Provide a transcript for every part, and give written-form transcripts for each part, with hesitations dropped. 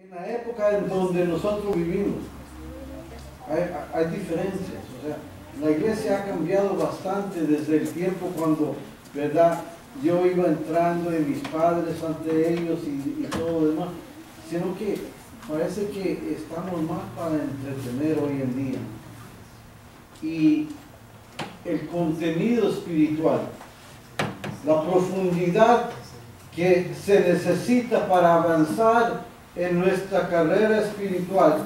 En la época en donde nosotros vivimos, hay diferencias. O sea, la iglesia ha cambiado bastante desde el tiempo cuando, ¿verdad?, yo iba entrando en mis padres ante ellos y todo lo demás, sino que parece que estamos más para entretener hoy en día. Y el contenido espiritual, la profundidad que se necesita para avanzar en nuestra carrera espiritual,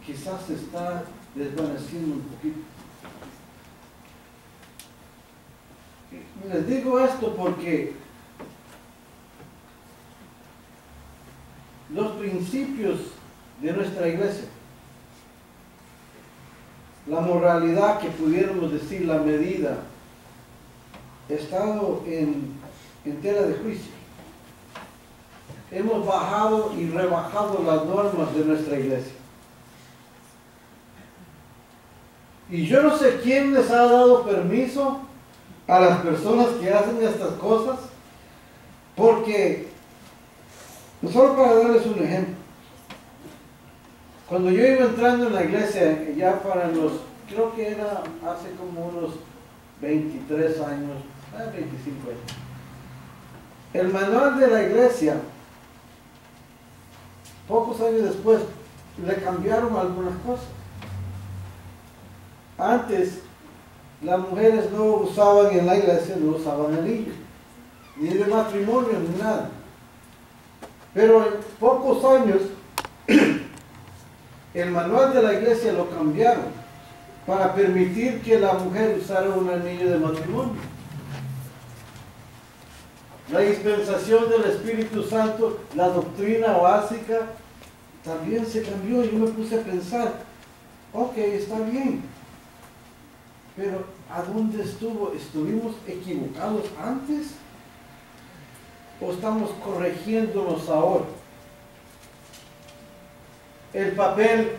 quizás se está desvaneciendo un poquito. Les digo esto porque los principios de nuestra iglesia, la moralidad, que pudiéramos decir la medida, ha estado en tela de juicio. Hemos bajado y rebajado las normas de nuestra iglesia. Y yo no sé quién les ha dado permiso a las personas que hacen estas cosas, porque, solo para darles un ejemplo, cuando yo iba entrando en la iglesia, ya para creo que era hace como unos 23 años, 25 años, el manual de la iglesia, pocos años después, le cambiaron algunas cosas. Antes, las mujeres no usaban en la iglesia, no usaban anillos, ni de matrimonio, ni nada. Pero en pocos años, el manual de la iglesia lo cambiaron para permitir que la mujer usara un anillo de matrimonio. La dispensación del Espíritu Santo, la doctrina básica, también se cambió. Y yo me puse a pensar, ok, está bien, pero ¿a dónde estuvo? ¿Estuvimos equivocados antes? ¿O estamos corrigiéndonos ahora? El papel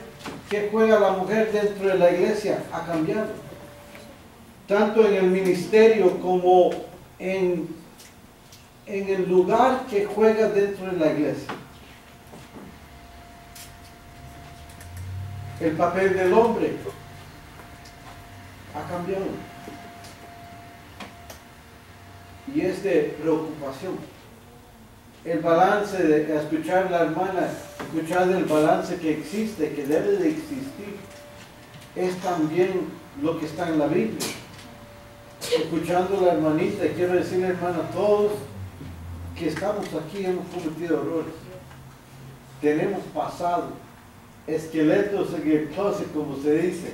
que juega la mujer dentro de la iglesia ha cambiado, tanto en el ministerio como en el lugar que juega dentro de la iglesia. El papel del hombre ha cambiado. Y es de preocupación. El balance de escuchar a la hermana, escuchar del balance que existe, que debe de existir, es también lo que está en la Biblia. Escuchando a la hermanita, y quiero decirle, hermana, todos que estamos aquí hemos cometido errores. Tenemos pasado, esqueletos en el closet, como se dice.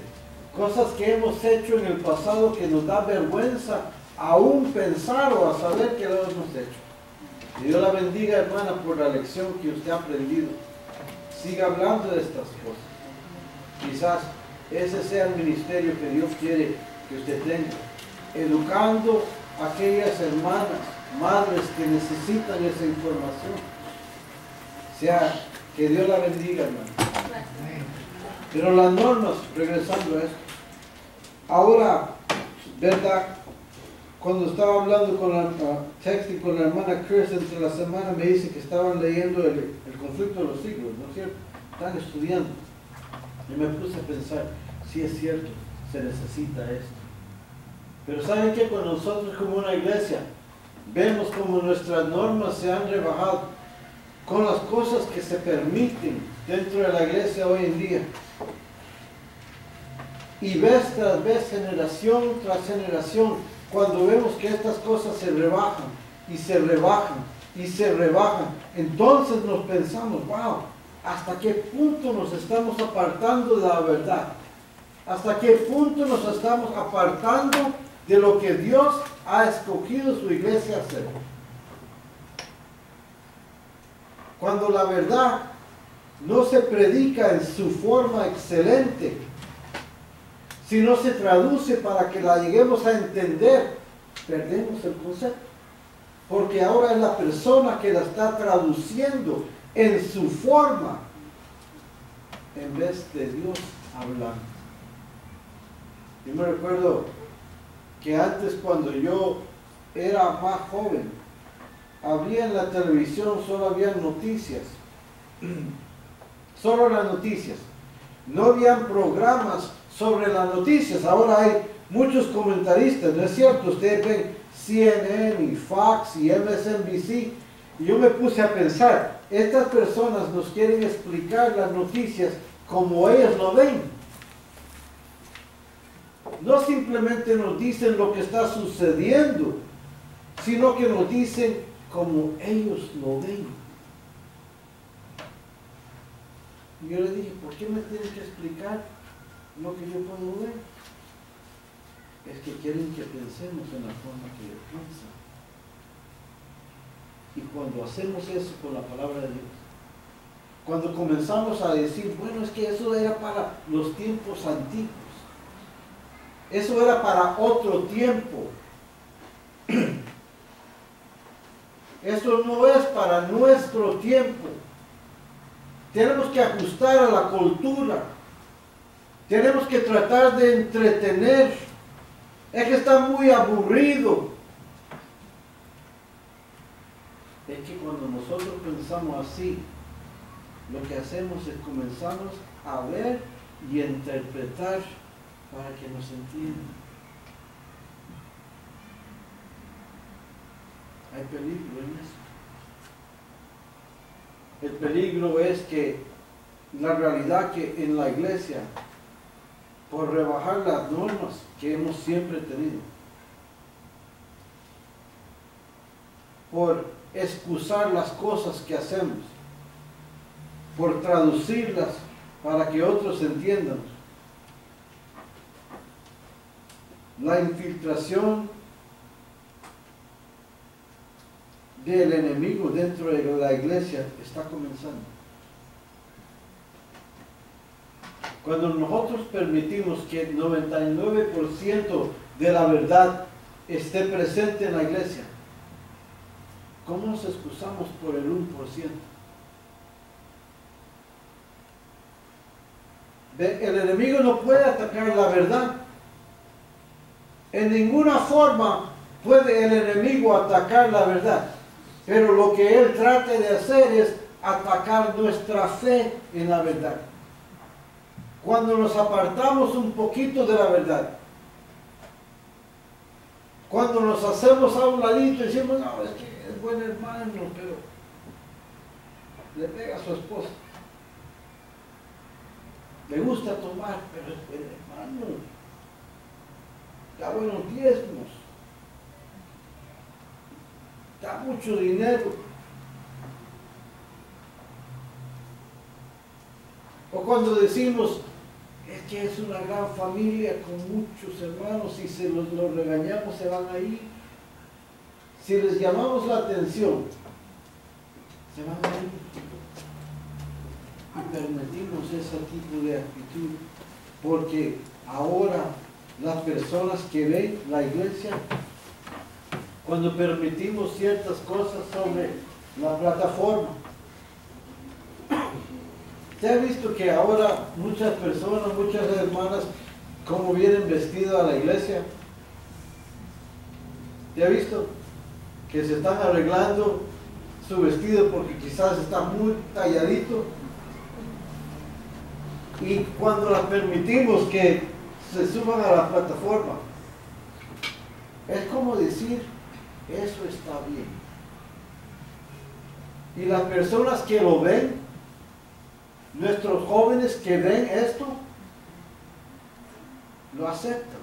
Cosas que hemos hecho en el pasado que nos da vergüenza aún pensar o a saber que lo hemos hecho. Y Dios la bendiga, hermana, por la lección que usted ha aprendido. Siga hablando de estas cosas. Quizás ese sea el ministerio que Dios quiere que usted tenga. Educando a aquellas hermanas, madres que necesitan esa información. O sea, que Dios la bendiga, hermana. Pero las normas, regresando a esto. Ahora, ¿verdad? Cuando estaba hablando con la Texty, con la hermana Chris entre la semana, me dice que estaban leyendo el conflicto de los siglos, ¿no es cierto? Están estudiando. Y me puse a pensar, sí es cierto, se necesita esto. Pero ¿saben qué? Cuando nosotros como una iglesia vemos como nuestras normas se han rebajado con las cosas que se permiten dentro de la iglesia hoy en día, y vez tras vez, generación tras generación, cuando vemos que estas cosas se rebajan y se rebajan y se rebajan, entonces nos pensamos, wow, ¿hasta qué punto nos estamos apartando de la verdad? ¿Hasta qué punto nos estamos apartando de lo que Dios ha escogido su iglesia a hacer? Cuando la verdad no se predica en su forma excelente, si no se traduce para que la lleguemos a entender, perdemos el concepto. Porque ahora es la persona que la está traduciendo en su forma, en vez de Dios hablando. Yo me recuerdo que antes, cuando yo era más joven, había en la televisión, solo había noticias. Solo las noticias. No habían programas sobre las noticias. Ahora hay muchos comentaristas, ¿no es cierto? Ustedes ven CNN y Fox y MSNBC. Y yo me puse a pensar, estas personas nos quieren explicar las noticias como ellos lo ven. No simplemente nos dicen lo que está sucediendo, sino que nos dicen como ellos lo ven. Y yo le dije, ¿por qué me tienen que explicar lo que yo puedo ver? Es que quieren que pensemos en la forma que ellos piensan. Y cuando hacemos eso con la palabra de Dios, cuando comenzamos a decir, bueno, es que eso era para los tiempos antiguos, eso era para otro tiempo, eso no es para nuestro tiempo. Tenemos que ajustar a la cultura, tenemos que tratar de entretener. Es que está muy aburrido. Es que cuando nosotros pensamos así, lo que hacemos es comenzamos a ver y a interpretar para que nos entiendan. Hay peligro en eso. El peligro es que la realidad que en la iglesia, por rebajar las normas que hemos siempre tenido, por excusar las cosas que hacemos, por traducirlas para que otros entiendan, la infiltración del enemigo dentro de la iglesia está comenzando. Cuando nosotros permitimos que el 99% de la verdad esté presente en la iglesia, ¿cómo nos excusamos por el 1%? El enemigo no puede atacar la verdad. En ninguna forma puede el enemigo atacar la verdad. Pero lo que él trata de hacer es atacar nuestra fe en la verdad. Cuando nos apartamos un poquito de la verdad, cuando nos hacemos a un ladito y decimos, no, es que es buen hermano, pero le pega a su esposa. Le gusta tomar, pero es buen hermano. Da buenos diezmos. Da mucho dinero. O cuando decimos, es que es una gran familia con muchos hermanos, si se los regañamos se van a ir. Si les llamamos la atención, se van a ir. Y permitimos ese tipo de actitud, porque ahora las personas que ven la iglesia, cuando permitimos ciertas cosas sobre la plataforma, ¿se ha visto que ahora muchas personas, muchas hermanas, cómo vienen vestidas a la iglesia? ¿Se ha visto? Que se están arreglando su vestido porque quizás está muy talladito. Y cuando las permitimos que se suban a la plataforma, es como decir, eso está bien. Y las personas que lo ven, nuestros jóvenes que ven esto, lo aceptan.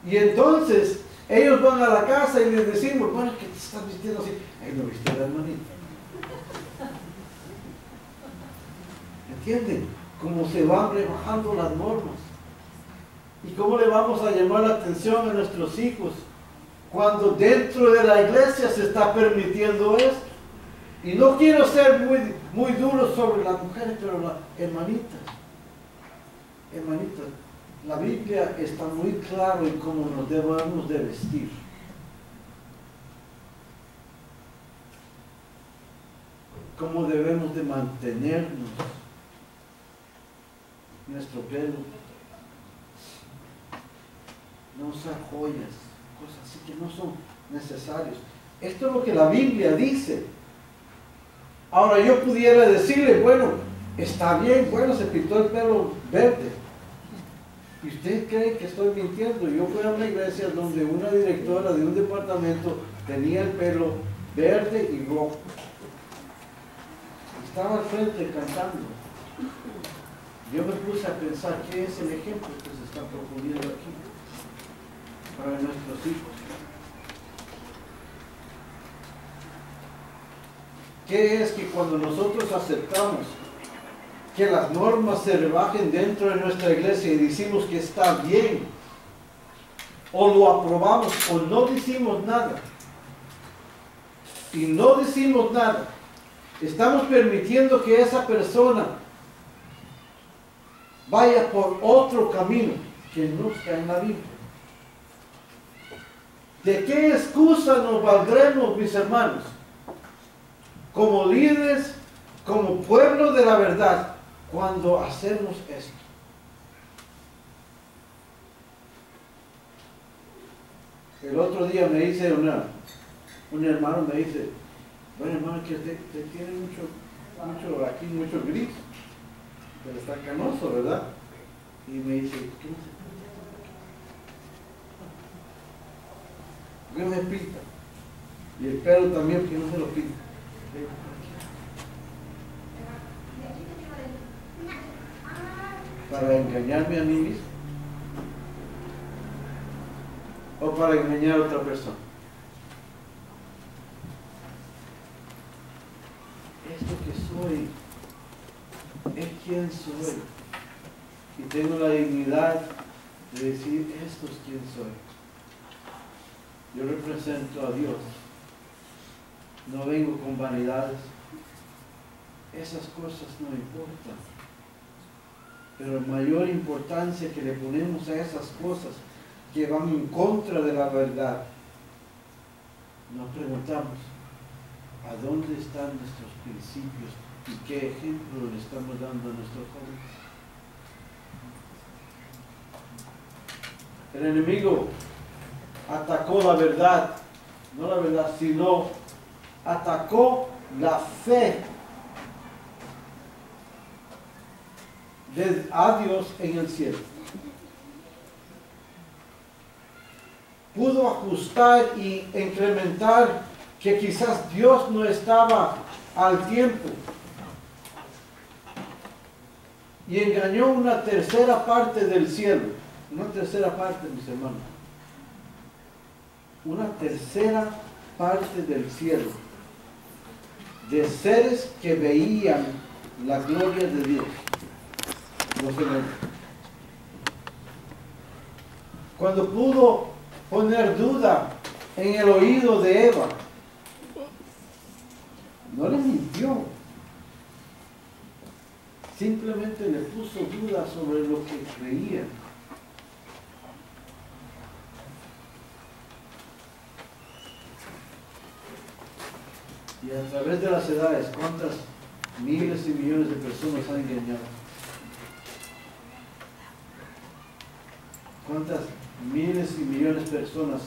Y entonces ellos van a la casa y les decimos, bueno, ¿qué te estás vistiendo así? Ay, no viste la hermanita. ¿Entienden? Cómo se van rebajando las normas. ¿Y cómo le vamos a llamar la atención a nuestros hijos cuando dentro de la iglesia se está permitiendo esto? Y no quiero ser muy duro sobre las mujeres, pero hermanitas, la Biblia está muy claro en cómo nos debemos de vestir. Cómo debemos de mantenernos, nuestro pelo, no usar joyas, cosas así que no son necesarios. Esto es lo que la Biblia dice. Ahora yo pudiera decirle, bueno, está bien, bueno, se pintó el pelo verde. ¿Y usted cree que estoy mintiendo? Yo fui a una iglesia donde una directora de un departamento tenía el pelo verde y rojo. Estaba al frente cantando. Yo me puse a pensar, ¿qué es el ejemplo que se está proponiendo aquí para nuestros hijos? ¿Qué es que cuando nosotros aceptamos que las normas se rebajen dentro de nuestra iglesia y decimos que está bien, o lo aprobamos o no decimos nada, y no decimos nada, estamos permitiendo que esa persona vaya por otro camino que no está en la Biblia? ¿De qué excusa nos valdremos, mis hermanos, como líderes, como pueblo de la verdad, cuando hacemos esto? El otro día me dice un hermano, me dice, bueno hermano, que usted tiene mucho gris, pero está canoso, ¿verdad? Y me dice, ¿qué me pinta? Y el pelo también, que no se lo pinta. ¿Para engañarme a mí mismo? ¿O para engañar a otra persona? Esto que soy es quien soy. Y tengo la dignidad de decir, esto es quien soy. Yo represento a Dios. No vengo con vanidades. Esas cosas no importan. Pero la mayor importancia que le ponemos a esas cosas que van en contra de la verdad, nos preguntamos, ¿a dónde están nuestros principios y qué ejemplo le estamos dando a nuestros jóvenes? El enemigo atacó la verdad, no la verdad, sino atacó la fe a Dios en el cielo. Pudo ajustar y incrementar que quizás Dios no estaba al tiempo. Y engañó una tercera parte del cielo. Una tercera parte, mis hermanos. Una tercera parte del cielo. De seres que veían la gloria de Dios. Los ángeles. Cuando pudo poner duda en el oído de Eva, no le mintió, simplemente le puso duda sobre lo que creía. Y a través de las edades, ¿cuántas miles y millones de personas han engañado? ¿Cuántas miles y millones de personas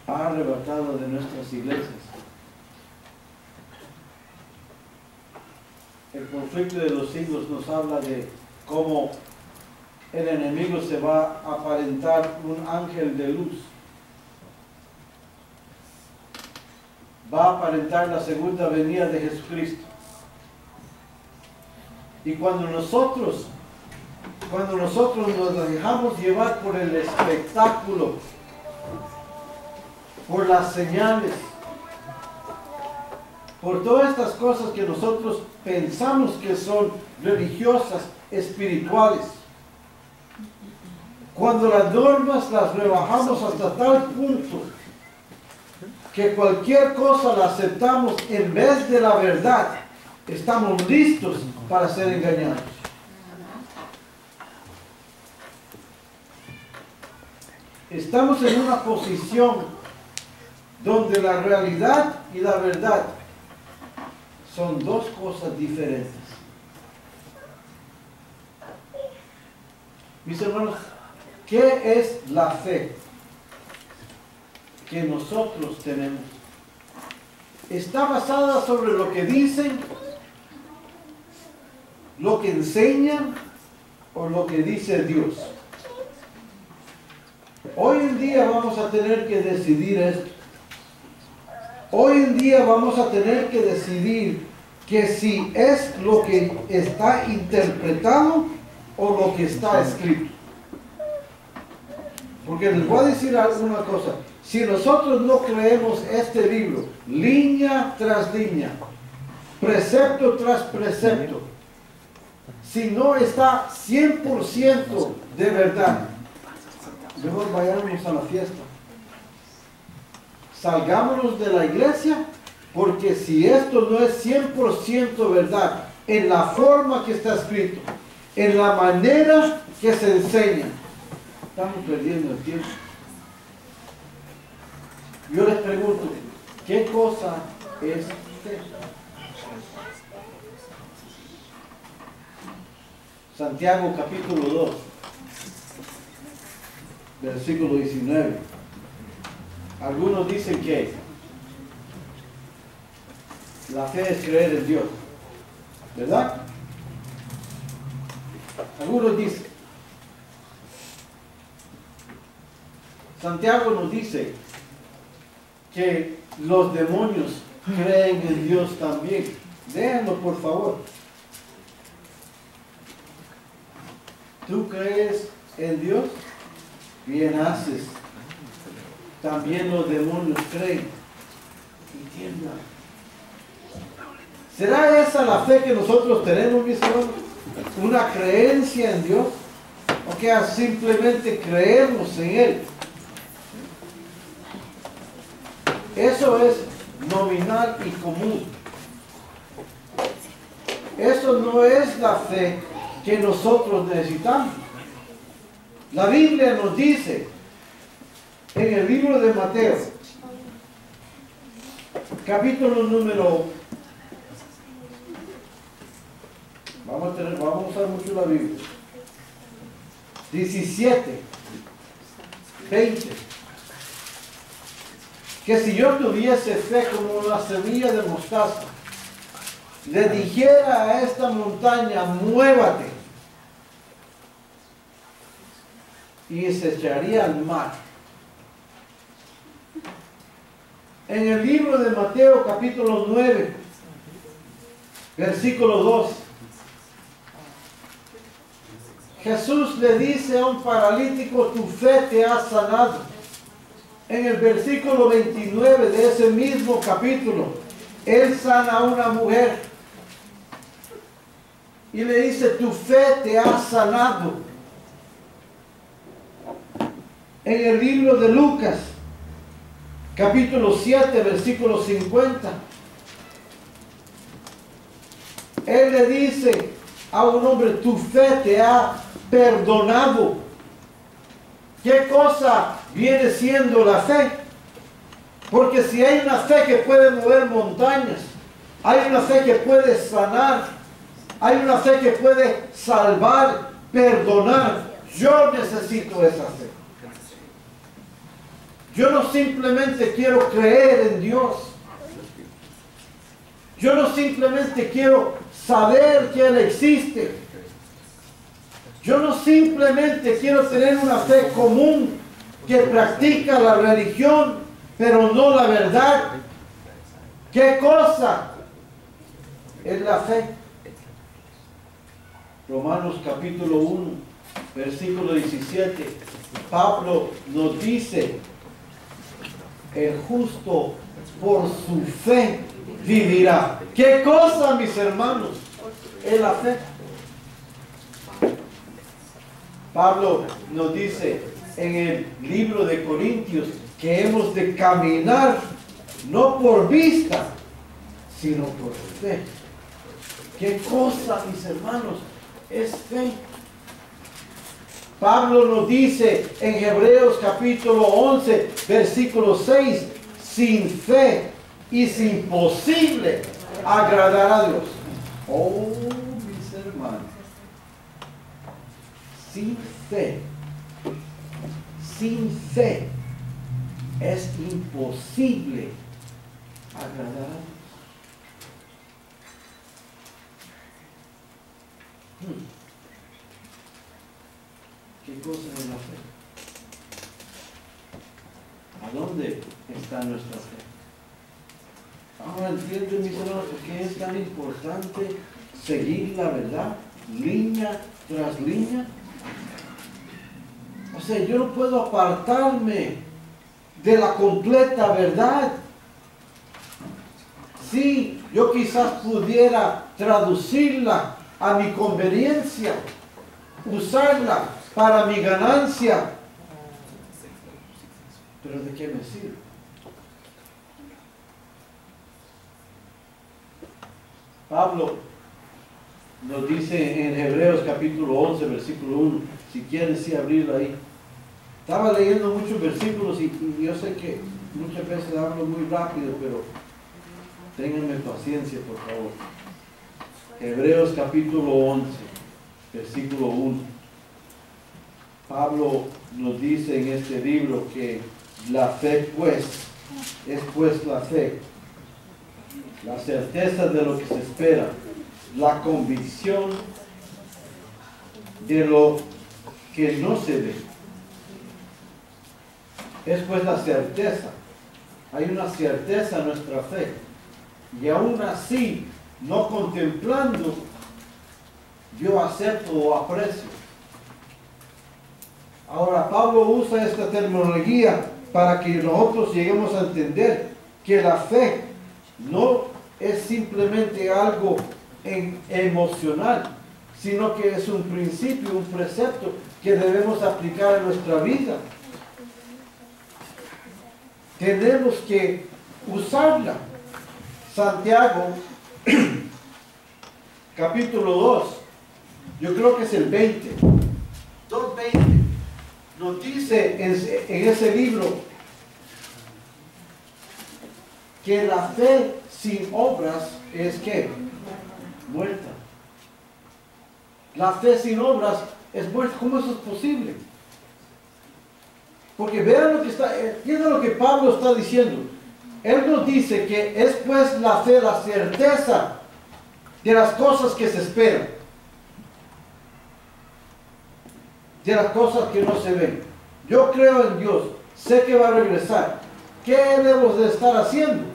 ha arrebatado de nuestras iglesias? El conflicto de los siglos nos habla de cómo el enemigo se va a aparentar un ángel de luz. Va a aparentar la segunda venida de Jesucristo. Y cuando nosotros nos dejamos llevar por el espectáculo, por las señales, por todas estas cosas que nosotros pensamos que son religiosas, espirituales, cuando las normas las rebajamos hasta tal punto que cualquier cosa la aceptamos en vez de la verdad, estamos listos para ser engañados. Estamos en una posición donde la realidad y la verdad son dos cosas diferentes. Mis hermanos, ¿Qué es la fe que nosotros tenemos? ¿Está basada sobre lo que dicen, lo que enseñan o lo que dice Dios? Hoy en día vamos a tener que decidir esto. Hoy en día vamos a tener que decidir que si es lo que está interpretado o lo que está escrito. Porque les voy a decir alguna cosa. Si nosotros no creemos este libro, línea tras línea, precepto tras precepto, si no está 100% de verdad, mejor vayamos a la fiesta. Salgámonos de la iglesia, porque si esto no es 100% verdad, en la forma que está escrito, en la manera que se enseña, estamos perdiendo el tiempo. Yo les pregunto, ¿qué cosa es fe? Santiago capítulo 2, versículo 19. Algunos dicen que la fe es creer en Dios, ¿verdad? Algunos dicen. Santiago nos dice que los demonios creen en Dios también. Léanlo, por favor. ¿Tú crees en Dios? Bien haces. También los demonios creen y tiemblan. ¿Será esa la fe que nosotros tenemos, mis hermanos? ¿Una creencia en Dios? ¿O que simplemente creemos en Él? Eso es nominal y común. Eso no es la fe que nosotros necesitamos. La Biblia nos dice en el libro de Mateo, capítulo número, vamos a usar mucho la Biblia, 17, 20, que si yo tuviese fe como la semilla de mostaza, le dijera a esta montaña, muévate, y se echaría al mar. En el libro de Mateo capítulo 9, versículo 2, Jesús le dice a un paralítico, tu fe te ha sanado. En el versículo 29 de ese mismo capítulo, Él sana a una mujer y le dice, tu fe te ha sanado. En el libro de Lucas, capítulo 7, versículo 50, Él le dice a un hombre, tu fe te ha perdonado. ¿Qué cosa viene siendo la fe? Porque si hay una fe que puede mover montañas, hay una fe que puede sanar, hay una fe que puede salvar, perdonar, yo necesito esa fe. Yo no simplemente quiero creer en Dios. Yo no simplemente quiero saber que Él existe. Yo no simplemente quiero tener una fe común que practica la religión, pero no la verdad. ¿Qué cosa es la fe? Romanos capítulo 1, versículo 17. Pablo nos dice, el justo por su fe vivirá. ¿Qué cosa, mis hermanos, es la fe? Pablo nos dice en el libro de Corintios que hemos de caminar no por vista, sino por fe. ¿Qué cosa, mis hermanos, es fe? Pablo nos dice en Hebreos capítulo 11, versículo 6, sin fe es imposible agradar a Dios. Oh, mis hermanos, sin fe sin fe es imposible agradar a Dios. ¿Qué cosa es la fe? ¿A dónde está nuestra fe? Ahora entienden, mis hermanos, por qué es tan importante seguir la verdad, línea tras línea. O sea, yo no puedo apartarme de la completa verdad. Sí, yo quizás pudiera traducirla a mi conveniencia, usarla para mi ganancia, pero ¿de qué me sirve? Pablo nos dice en Hebreos capítulo 11, versículo 1, si quieren sí abrirlo ahí. Estaba leyendo muchos versículos y yo sé que muchas veces hablo muy rápido, pero ténganme paciencia, por favor. Hebreos capítulo 11, versículo 1. Pablo nos dice en este libro que la fe pues, es pues la fe, la certeza de lo que se espera, la convicción de lo que no se ve. Es pues la certeza. Hay una certeza en nuestra fe. Y aún así, no contemplando, yo acepto o aprecio. Ahora, Pablo usa esta terminología para que nosotros lleguemos a entender que la fe no es simplemente algo emocional, sino que es un principio, un precepto que debemos aplicar en nuestra vida. Tenemos que usarla. Santiago, capítulo 2, yo creo que es el 20, 2:20, nos dice en ese libro que la fe sin obras es ¿qué? Muerta. La fe sin obras es muerta. ¿Cómo eso es posible? Porque vean lo que entiendan lo que Pablo está diciendo. Él nos dice que es pues la fe, la certeza de las cosas que se esperan, de las cosas que no se ven. Yo creo en Dios, sé que va a regresar. ¿Qué debemos de estar haciendo?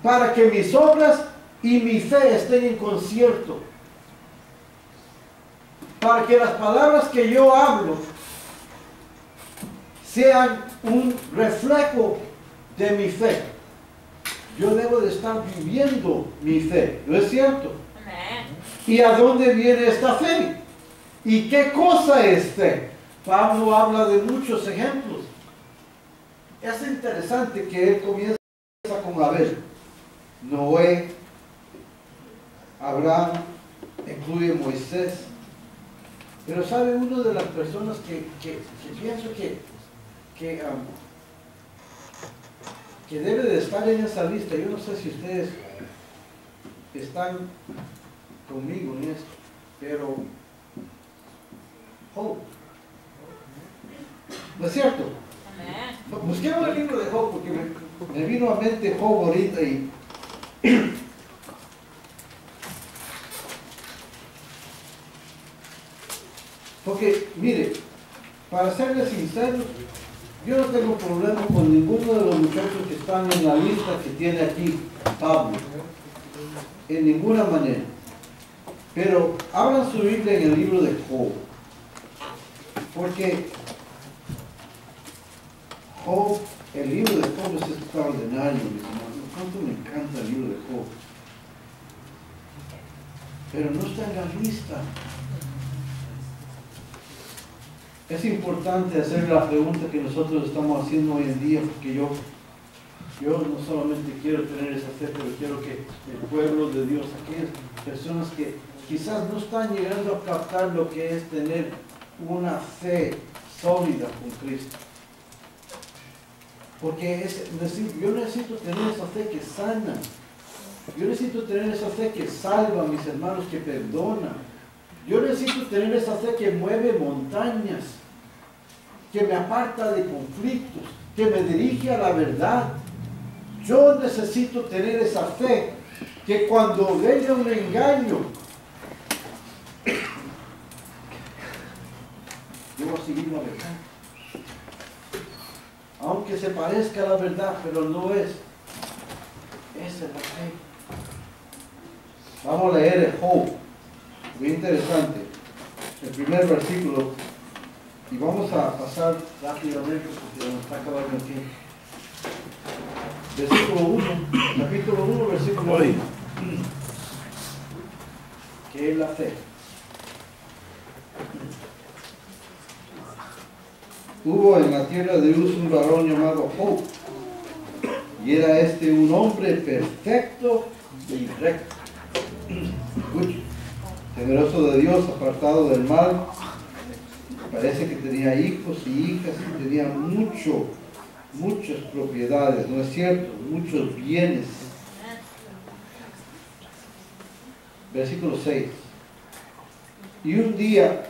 Para que mis obras y mi fe estén en concierto. Para que las palabras que yo hablo sean un reflejo de mi fe. Yo debo de estar viviendo mi fe, ¿no es cierto? Amén. ¿Y a dónde viene esta fe? ¿Y qué cosa es fe? Pablo habla de muchos ejemplos. Es interesante que él comienza con Abel, Noé, Abraham, incluye Moisés. Pero sabe, uno de las personas que pienso que debe de estar en esa lista, yo no sé si ustedes están conmigo en esto, pero Job, ¿no es cierto? Busquemos el libro de Job porque me vino a mente Job ahorita y porque mire, para serles sinceros, yo no tengo problema con ninguno de los muchachos que están en la lista que tiene aquí Pablo, en ninguna manera. Pero abran su Biblia en el libro de Job, porque Job, el libro de Job es extraordinario, mis hermanos. Cuánto me encanta el libro de Job, pero no está en la lista. Es importante hacer la pregunta que nosotros estamos haciendo hoy en día, porque yo no solamente quiero tener esa fe, pero quiero que el pueblo de Dios, aquellas personas que quizás no están llegando a captar lo que es tener una fe sólida con Cristo. Porque yo necesito tener esa fe que sana. Yo necesito tener esa fe que salva a mis hermanos, que perdona. Yo necesito tener esa fe que mueve montañas. que me aparta de conflictos, que me dirige a la verdad. Yo necesito tener esa fe que cuando venga un engaño, yo voy a seguir la verdad. Aunque se parezca a la verdad, pero no es. Esa es la fe. Vamos a leer el Job. Muy interesante. El primer versículo. Y vamos a pasar rápidamente porque nos está acabando el tiempo. Versículo 1, capítulo 1, versículo 1. ¿Qué es la fe? Hubo en la tierra de Uz un varón llamado Job, y era un hombre perfecto y recto, temeroso de Dios, apartado del mal. Parece que tenía hijos y hijas y tenía muchas propiedades, ¿no es cierto? Muchos bienes. Versículo 6. Y un día,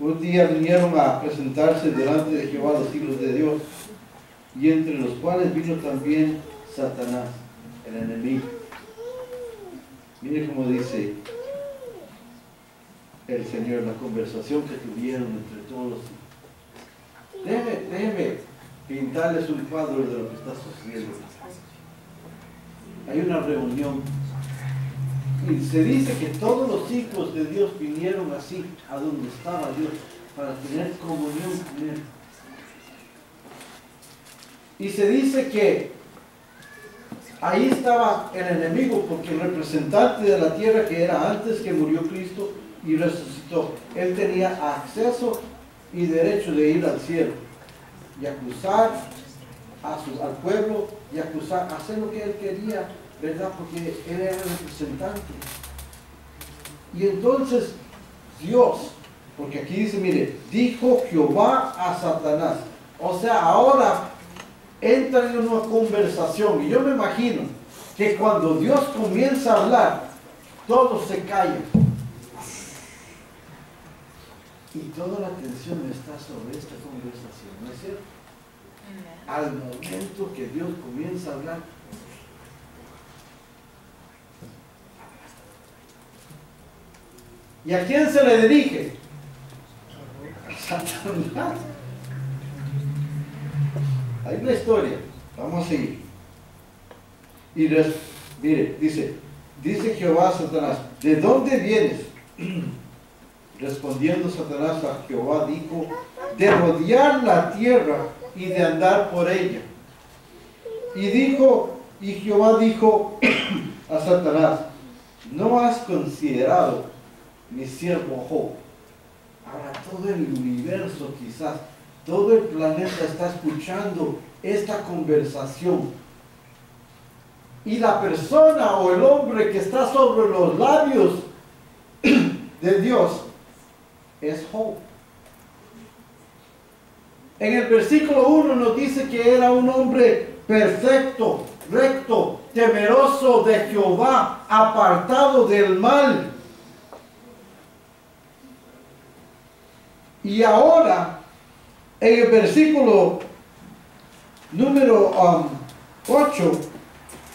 un día vinieron a presentarse delante de Jehová los hijos de Dios, y entre los cuales vino también Satanás, el enemigo. Mire cómo dice el Señor, la conversación que tuvieron entre todos los hijos. Déjeme pintarles un cuadro de lo que está sucediendo. Hay una reunión y se dice que todos los hijos de Dios vinieron así a donde estaba Dios para tener comunión con Él. Y se dice que ahí estaba el enemigo, porque el representante de la tierra, que era antes que murió Cristo y resucitó, él tenía acceso y derecho de ir al cielo y acusar al pueblo y acusar, hacer lo que él quería, ¿verdad? Porque él era el representante. Y entonces Dios, porque aquí dice, mire, dijo Jehová a Satanás. O sea, ahora entra en una conversación, y yo me imagino que cuando Dios comienza a hablar, todos se callan. Y toda la atención está sobre esta conversación, ¿no es cierto? Al momento que Dios comienza a hablar, ¿y a quién se le dirige? A Satanás. Hay una historia, vamos a seguir. Y mire, dice Jehová a Satanás, ¿de dónde vienes? Respondiendo Satanás a Jehová, dijo, de rodear la tierra y de andar por ella. Y Jehová dijo a Satanás, ¿no has considerado mi siervo Job? Ahora todo el universo, quizás todo el planeta está escuchando esta conversación. Y la persona o el hombre que está sobre los labios de Dios es Job. En el versículo 1 nos dice que era un hombre perfecto, recto, temeroso de Jehová, apartado del mal. Y ahora, en el versículo número 8,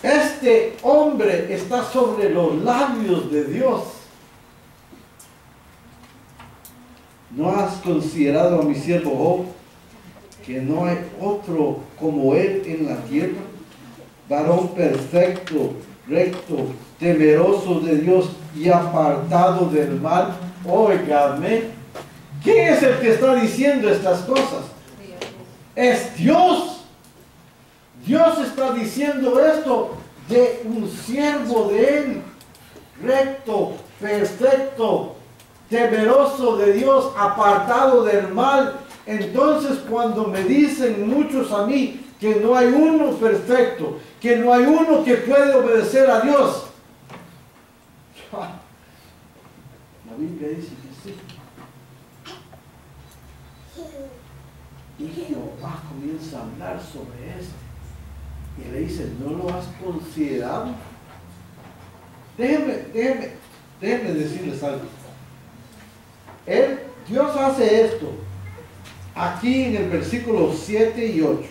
este hombre está sobre los labios de Dios. ¿No has considerado a mi siervo Job, que no hay otro como él en la tierra? Varón perfecto, recto, temeroso de Dios y apartado del mal. Óigame, ¿quién es el que está diciendo estas cosas? Es Dios. Dios está diciendo esto de un siervo de Él, recto, perfecto, temeroso de Dios, apartado del mal. Entonces, cuando me dicen muchos a mí que no hay uno perfecto, que no hay uno que puede obedecer a Dios, la Biblia dice que sí. Y Jehová comienza a hablar sobre esto. Y le dice, ¿no lo has considerado? Déjenme decirles algo. Dios hace esto aquí en el versículo 7 y 8,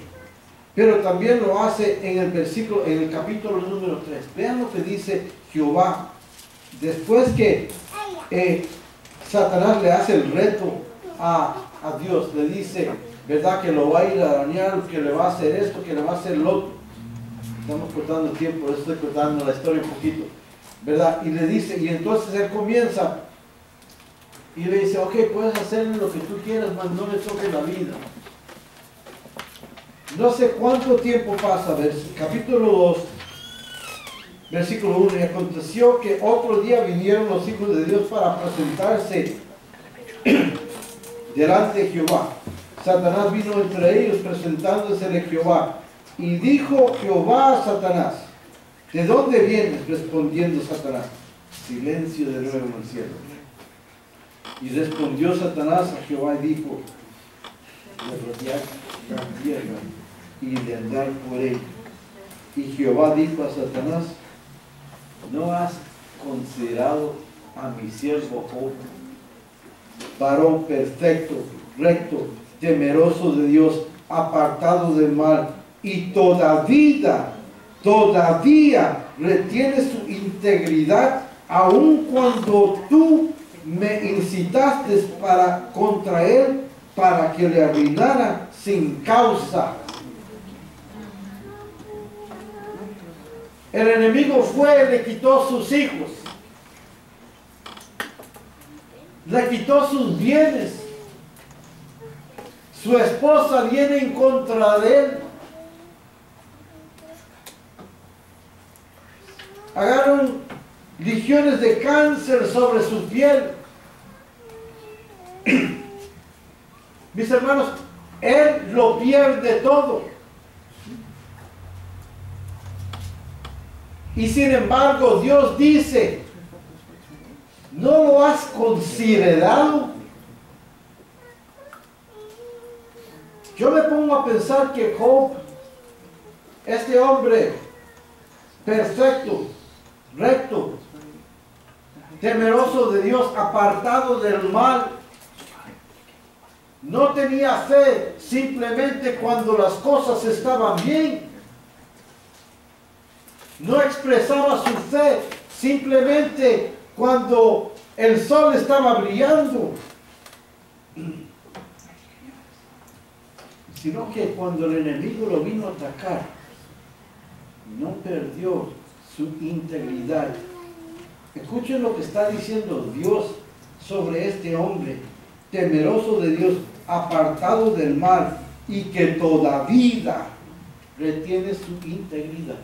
pero también lo hace en el capítulo número 3. Vean lo que dice Jehová después que Satanás le hace el reto a Dios. Le dice, ¿verdad? Que lo va a ir a dañar, que le va a hacer esto, que le va a hacer lo otro. Estamos cortando el tiempo, estoy cortando la historia un poquito, ¿verdad? Y le dice, y entonces él comienza y le dice, ok, puedes hacer lo que tú quieras, mas no le toques la vida. No sé cuánto tiempo pasa, capítulo 2, versículo 1, y aconteció que otro día vinieron los hijos de Dios para presentarse delante de Jehová. Satanás vino entre ellos presentándose de Jehová. Y dijo Jehová a Satanás, ¿de dónde vienes? Respondiendo Satanás, silencio de nuevo en el cielo. Y respondió Satanás a Jehová y dijo, de rodear la tierra y de andar por ella. Y Jehová dijo a Satanás, ¿no has considerado a mi siervo Job, varón perfecto, recto, temeroso de Dios, apartado del mal, y todavía retiene su integridad, aun cuando tú me incitaste contra él para que le arruinara sin causa? El enemigo fue, le quitó sus hijos, le quitó sus bienes. Su esposa viene en contra de él. Agarraron legiones de cáncer sobre su piel. Mis hermanos, él lo pierde todo. Y sin embargo, Dios dice, ¿no lo has considerado? Yo me pongo a pensar que Job, este hombre perfecto, recto, temeroso de Dios, apartado del mal, no tenía fe simplemente cuando las cosas estaban bien. No expresaba su fe simplemente cuando el sol estaba brillando, sino que cuando el enemigo lo vino a atacar, no perdió su integridad. Escuchen lo que está diciendo Dios sobre este hombre, temeroso de Dios, apartado del mal, y que todavía retiene su integridad.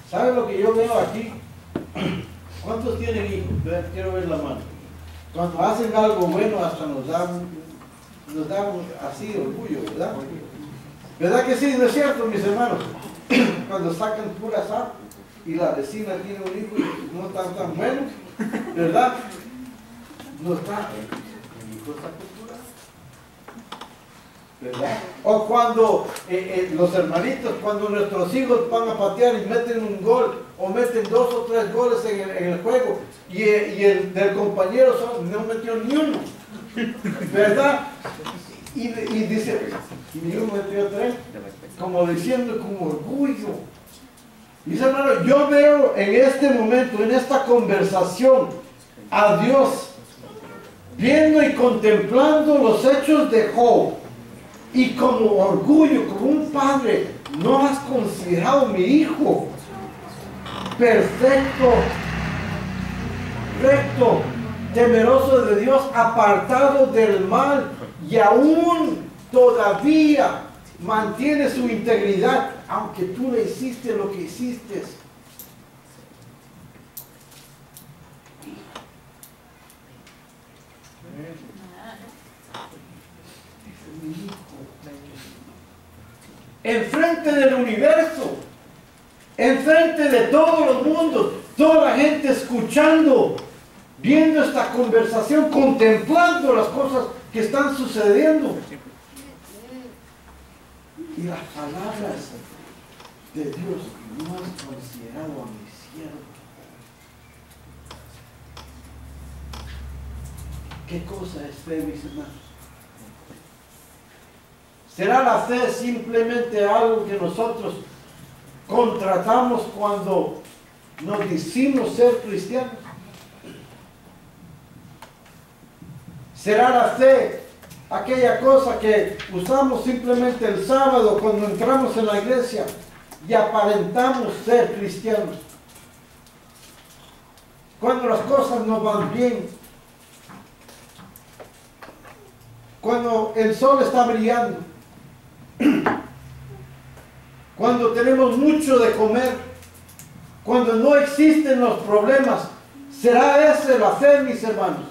¿Sabe lo que yo veo aquí? ¿Cuántos tienen hijos? Quiero ver la mano. Cuando hacen algo bueno hasta nos da así orgullo, ¿verdad? ¿Verdad que sí? ¿No es cierto, mis hermanos? Cuando sacan pura sal y la vecina tiene un hijo y no está tan bueno, ¿verdad? No está. El hijo está pura, ¿verdad? O cuando los hermanitos, cuando nuestros hijos van a patear y meten un gol, o meten 2 o 3 goles en el juego, y el del compañero no metió ni uno, ¿verdad? Y dice, mi hijo metió 3, como diciendo con orgullo. Mis hermanos, yo veo en este momento, en esta conversación, a Dios viendo y contemplando los hechos de Job, y como orgullo, como un padre, no has considerado mi hijo perfecto, recto, temeroso de Dios, apartado del mal, y aún todavía mantiene su integridad, aunque tú le hiciste lo que hiciste. Enfrente del universo, enfrente de todos los mundos, toda la gente escuchando, viendo esta conversación, contemplando las cosas que están sucediendo. Y las palabras de Dios, no has considerado a mi siervo. ¿Qué cosa es fe, mis hermanos? ¿Será la fe simplemente algo que nosotros contratamos cuando nos decimos ser cristianos? ¿Será la fe aquella cosa que usamos simplemente el sábado cuando entramos en la iglesia y aparentamos ser cristianos? Cuando las cosas no van bien, cuando el sol está brillando, cuando tenemos mucho de comer, cuando no existen los problemas, ¿será ese la fe, mis hermanos?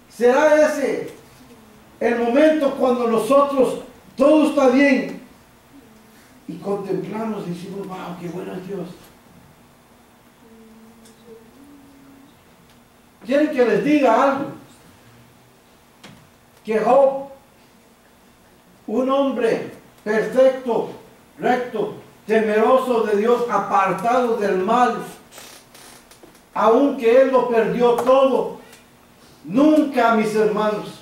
¿Será ese el momento cuando nosotros todo está bien y contemplamos y decimos, wow, qué bueno es Dios? ¿Quieren que les diga algo? Que Job, un hombre perfecto, recto, temeroso de Dios, apartado del mal, aunque él lo perdió todo, nunca, mis hermanos,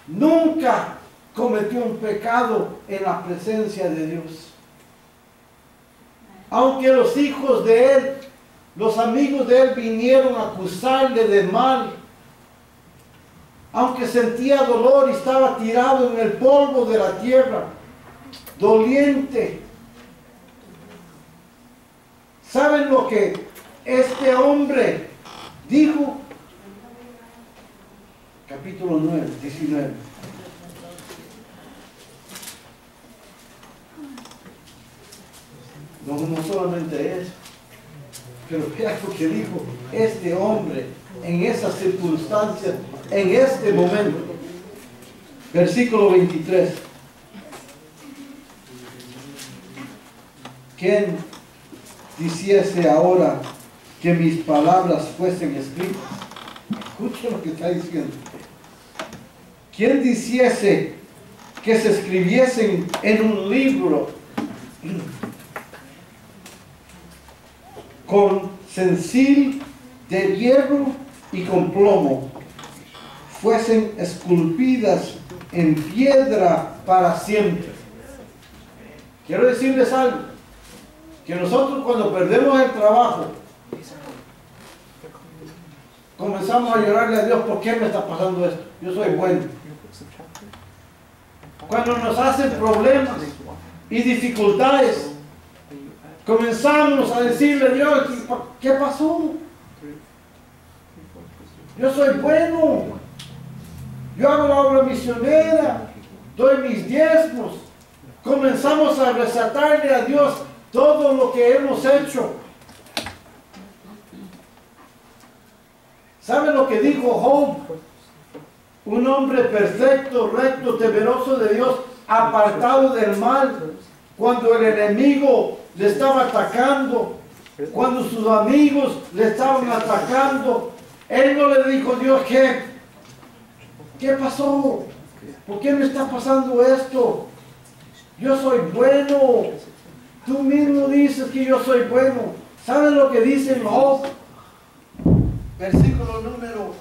nunca cometió un pecado en la presencia de Dios. Aunque los hijos de él, los amigos de él vinieron a acusarle de mal, aunque sentía dolor y estaba tirado en el polvo de la tierra, doliente. ¿Saben lo que este hombre dijo? Capítulo 9, 19. No solamente eso, pero vea lo que dijo este hombre en esas circunstancias, en este momento. Versículo 23. ¿Quién hiciese ahora que mis palabras fuesen escritas? Escuchen lo que está diciendo. ¿Quién hiciese que se escribiesen en un libro con cencil de hierro y con plomo, fuesen esculpidas en piedra para siempre? Quiero decirles algo, que nosotros cuando perdemos el trabajo, comenzamos a llorarle a Dios, ¿por qué me está pasando esto? Yo soy bueno. Cuando nos hacen problemas y dificultades, comenzamos a decirle a Dios, ¿qué pasó? Yo soy bueno, yo hago la obra misionera, doy mis diezmos. Comenzamos a resaltarle a Dios todo lo que hemos hecho. ¿Saben lo que dijo Job? Un hombre perfecto, recto, temeroso de Dios, apartado del mal, cuando el enemigo le estaba atacando, cuando sus amigos le estaban atacando, él no le dijo a Dios, ¿qué pasó? ¿Por qué me está pasando esto? Yo soy bueno. Tú mismo dices que yo soy bueno. ¿Saben lo que dice en Job? Versículo número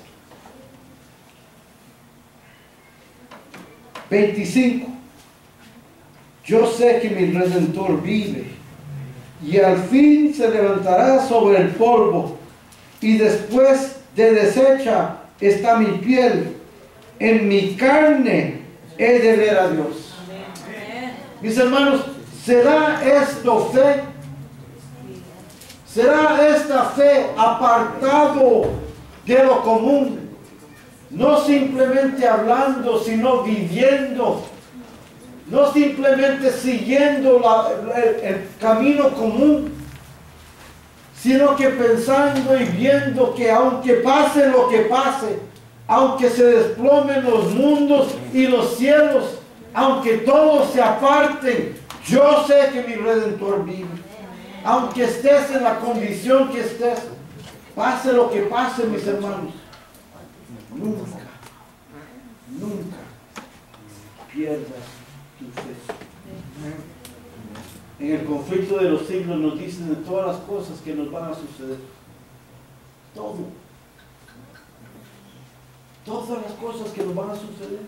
25. Yo sé que mi Redentor vive y al fin se levantará sobre el polvo, y después de deshecha está mi piel, en mi carne he de ver a Dios. Mis hermanos, ¿será esto fe? ¿Será esta fe apartado de lo común? No simplemente hablando, sino viviendo. No simplemente siguiendo el camino común, sino que pensando y viendo que aunque pase lo que pase, aunque se desplomen los mundos y los cielos, aunque todos se aparten, yo sé que mi Redentor vive. Aunque estés en la condición que estés, pase lo que pase, mis hermanos, nunca pierdas tu fe. En el conflicto de los siglos nos dicen de todas las cosas que nos van a suceder. Todo. todas las cosas que nos van a suceder.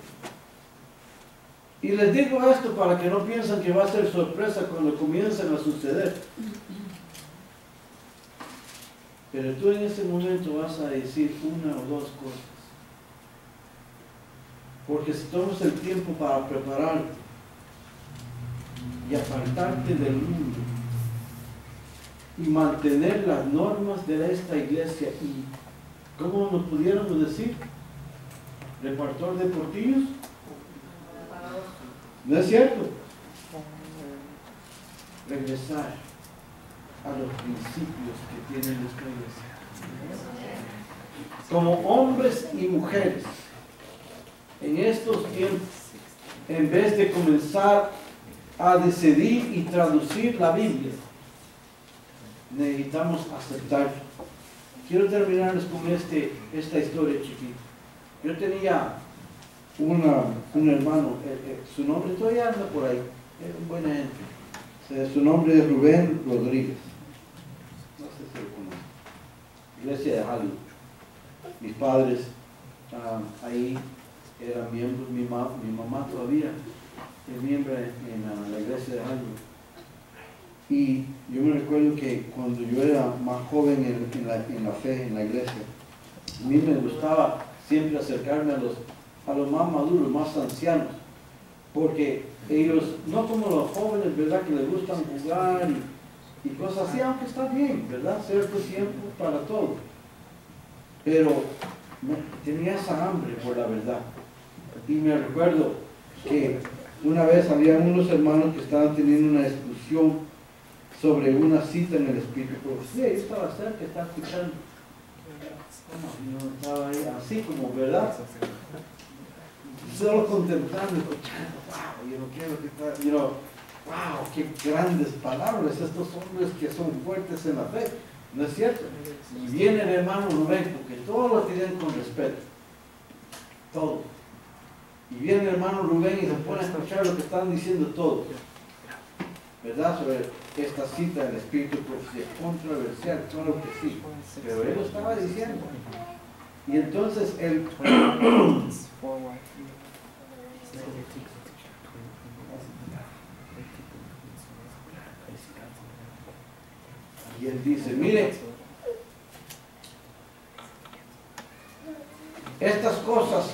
Y les digo esto para que no piensen que va a ser sorpresa cuando comiencen a suceder. Pero tú en ese momento vas a decir una o dos cosas. Porque si tomas el tiempo para prepararte y apartarte del mundo y mantener las normas de esta iglesia y, ¿cómo nos pudiéramos decir? ¿Repartor de portillos? ¿No es cierto? Regresar a los principios que tiene nuestra iglesia. Como hombres y mujeres, en estos tiempos, en vez de comenzar a decidir y traducir la Biblia, necesitamos aceptarlo. Quiero terminarles con esta historia chiquita. Yo tenía un hermano, su nombre todavía anda por ahí, era un buena gente. Su nombre es Rubén Rodríguez. No sé si lo conoce. Iglesia de Hollywood. Mis padres ahí eran miembros, mi mamá todavía es miembro en la iglesia de Hollywood. Y yo me recuerdo que cuando yo era más joven en la fe, en la iglesia, a mí me gustaba siempre acercarme a los más maduros, más ancianos, porque ellos, no como los jóvenes, ¿verdad?, que les gustan jugar y cosas así, aunque está bien, ¿verdad?, cierto tiempo para todo, pero tenía esa hambre por la verdad. Y me recuerdo que una vez había unos hermanos que estaban teniendo una discusión sobre una cita en el Espíritu. Sí, yo estaba cerca, estaba escuchando. Yo estaba ahí así como, ¿verdad?, solo contemplando, escuchando. Wow, yo no quiero que está, wow, qué grandes palabras, estos hombres que son fuertes en la fe, ¿no es cierto? Y viene el hermano Rubén, porque todos lo tienen con respeto, todo. Y viene el hermano Rubén y se pone a escuchar lo que están diciendo todos, ¿verdad?, sobre esta cita del Espíritu, pues, controversial, claro que sí, pero él lo estaba diciendo. Y entonces él y él dice, mire, estas cosas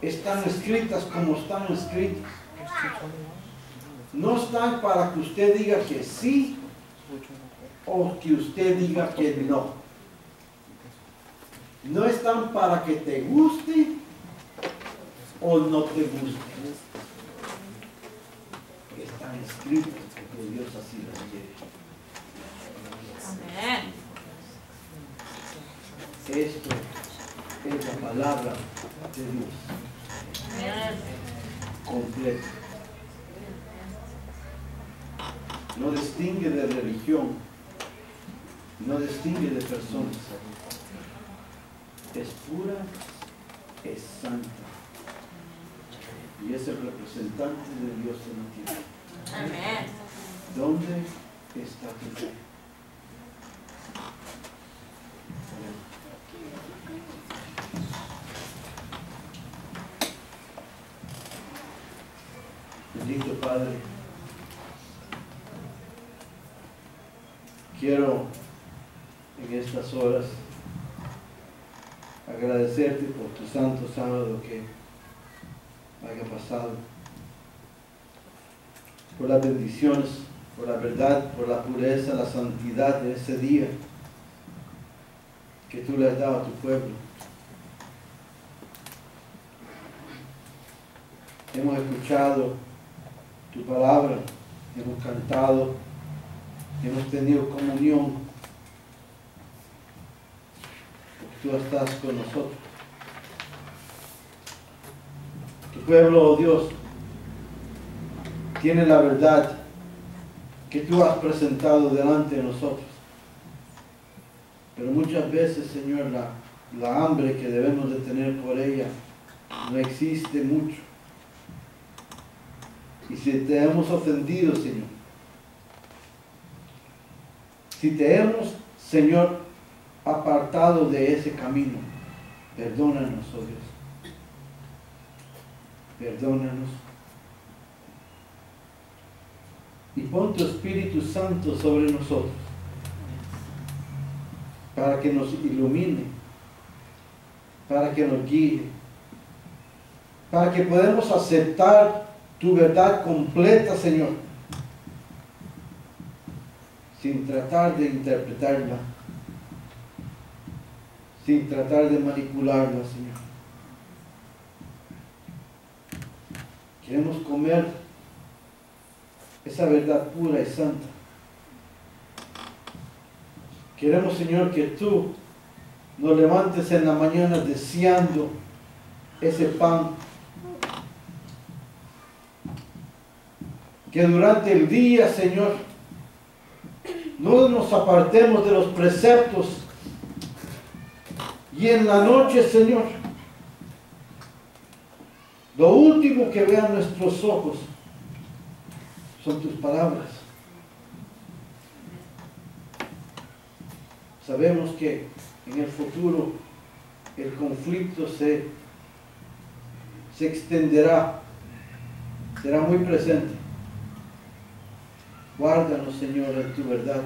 están escritas como están escritas. No están para que usted diga que sí o que usted diga que no. No están para que te guste o no te guste. Están escritas porque Dios así las quiere. Amén. Esto es la palabra de Dios. Amén. Completa. No distingue de religión, no distingue de personas. Es pura, es santa. Y es el representante de Dios en la tierra. Amén. ¿Dónde está tu fe? Bendito Padre, quiero en estas horas agradecerte por tu santo sábado que haya pasado, por las bendiciones, por la verdad, por la pureza, la santidad de ese día que tú le has dado a tu pueblo. Hemos escuchado tu palabra, hemos cantado, hemos tenido comunión, porque tú estás con nosotros. Tu pueblo, oh Dios, tiene la verdad que tú has presentado delante de nosotros. Pero muchas veces, Señor, la hambre que debemos de tener por ella no existe mucho. Y si te hemos ofendido, Señor, si te hemos, Señor, apartado de ese camino, perdónanos, oh Dios. Perdónanos. Y pon tu Espíritu Santo sobre nosotros, para que nos ilumine, para que nos guíe, para que podamos aceptar tu verdad completa, Señor, sin tratar de interpretarla, sin tratar de manipularla, Señor. Queremos comer esa verdad pura y santa. Queremos, Señor, que tú nos levantes en la mañana deseando ese pan. Que durante el día, Señor, no nos apartemos de los preceptos. Y en la noche, Señor, lo último que vean nuestros ojos son tus palabras. Sabemos que en el futuro el conflicto se extenderá, será muy presente. Guárdanos, Señor, en tu verdad.